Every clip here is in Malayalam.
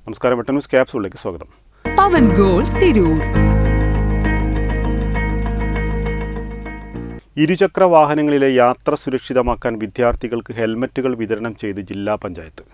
നമസ്കാരം, വെട്ടം ന്യൂസ് ക്യാപ്സൂളിലേക്ക് സ്വാഗതം. പവൻ ഗോൾ തിരൂർ. ഇരുചക്ര വാഹനങ്ങളിലെ യാത്ര സുരക്ഷിതമാക്കാൻ വിദ്യാർത്ഥികൾക്ക് ഹെൽമറ്റുകൾ വിതരണം ചെയ്ത് ജില്ലാ പഞ്ചായത്ത്.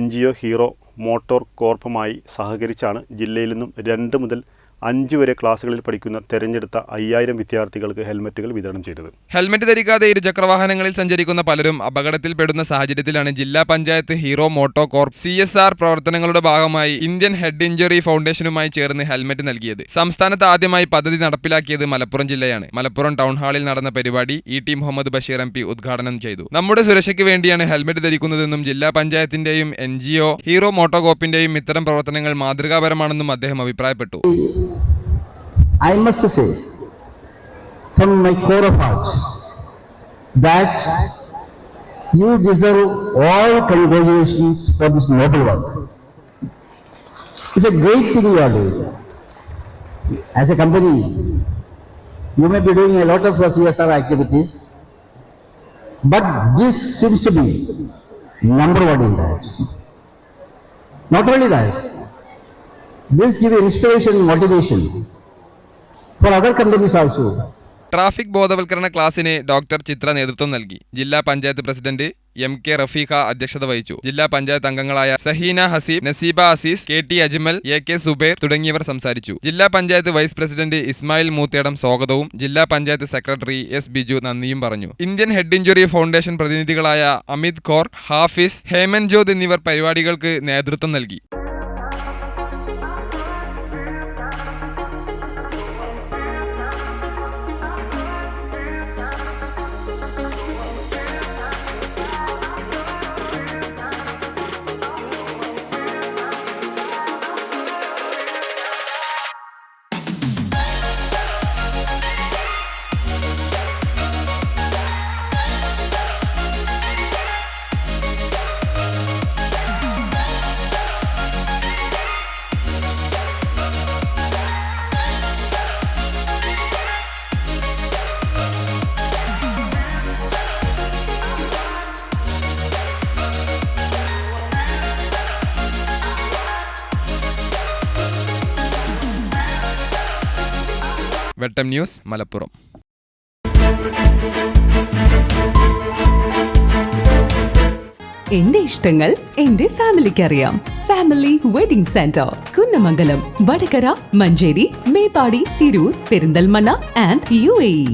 NGO ഹീറോ മോട്ടോർ കോർപ്പുമായി സഹകരിച്ചാണ് ജില്ലയിൽ നിന്നും 2 മുതൽ 5 വരെ ക്ലാസുകളിൽ പഠിക്കുന്ന തെരഞ്ഞെടുത്ത 5000 വിദ്യാർത്ഥികൾക്ക് ഹെൽമറ്റുകൾ വിതരണം ചെയ്തത്. ഹെൽമറ്റ് ധരിക്കാതെ ഇരുചക്രവാഹനങ്ങളിൽ സഞ്ചരിക്കുന്ന പലരും അപകടത്തിൽപ്പെടുന്ന സാഹചര്യത്തിലാണ് ജില്ലാ പഞ്ചായത്ത് ഹീറോ മോട്ടോ കോർപ്പ് CSR പ്രവർത്തനങ്ങളുടെ ഭാഗമായി ഇന്ത്യൻ ഹെഡ് ഇഞ്ചുറി ഫൗണ്ടേഷനുമായി ചേർന്ന് ഹെൽമറ്റ് നൽകിയത്. സംസ്ഥാനത്ത് ആദ്യമായി പദ്ധതി നടപ്പിലാക്കിയത് മലപ്പുറം ജില്ലയാണ്. മലപ്പുറം ടൗൺ ഹാളിൽ നടന്ന പരിപാടി ET മുഹമ്മദ് ബഷീർ MP ഉദ്ഘാടനം ചെയ്തു. നമ്മുടെ സുരക്ഷയ്ക്ക് വേണ്ടിയാണ് ഹെൽമറ്റ് ധരിക്കുന്നതെന്നും ജില്ലാ പഞ്ചായത്തിന്റെയും NGO ഹീറോ മോട്ടോ കോർപ്പിന്റെയും ഇത്തരം പ്രവർത്തനങ്ങൾ മാതൃകാപരമാണെന്നും അദ്ദേഹം അഭിപ്രായപ്പെട്ടു. I must say, from my core of heart, that you deserve all congratulations for this noble work. It's a great thing you are doing. As a company, you may be doing a lot of CSR activities, but this seems to be number one in that. Not only that, this gives inspiration and motivation for other companies also. Traffic ബോധവൽക്കരണ ക്ലാസിന് ഡോക്ടർ ചിത്ര നേതൃത്വം നൽകി. ജില്ലാ പഞ്ചായത്ത് പ്രസിഡന്റ് MK റഫീഖ അധ്യക്ഷത വഹിച്ചു. ജില്ലാ പഞ്ചായത്ത് അംഗങ്ങളായ സഹീന ഹസീബ്, നസീബ അസീസ്, KT അജ്മൽ, AK സുബൈർ തുടങ്ങിയവർ സംസാരിച്ചു. ജില്ലാ പഞ്ചായത്ത് വൈസ് പ്രസിഡന്റ് ഇസ്മായിൽ മൂത്തേടം സ്വാഗതവും ജില്ലാ പഞ്ചായത്ത് സെക്രട്ടറി S ബിജു നന്ദിയും പറഞ്ഞു. ഇന്ത്യൻ ഹെഡ് ഇഞ്ചുറി ഫൗണ്ടേഷൻ പ്രതിനിധികളായ അമിത് ഖോർ, ഹാഫിസ്, ഹേമൻജോത് എന്നിവർ പരിപാടികൾക്ക് നേതൃത്വം നൽകി. വെട്ടം ന്യൂസ്, മലപ്പുറം. എന്റെ ഇഷ്ടങ്ങൾ എന്റെ ഫാമിലിക്ക് അറിയാം. Family wedding centre, Kunnamangalam, Vadakara, Manjeri, Meppadi, Tirur, Perinthalmanna and UAE.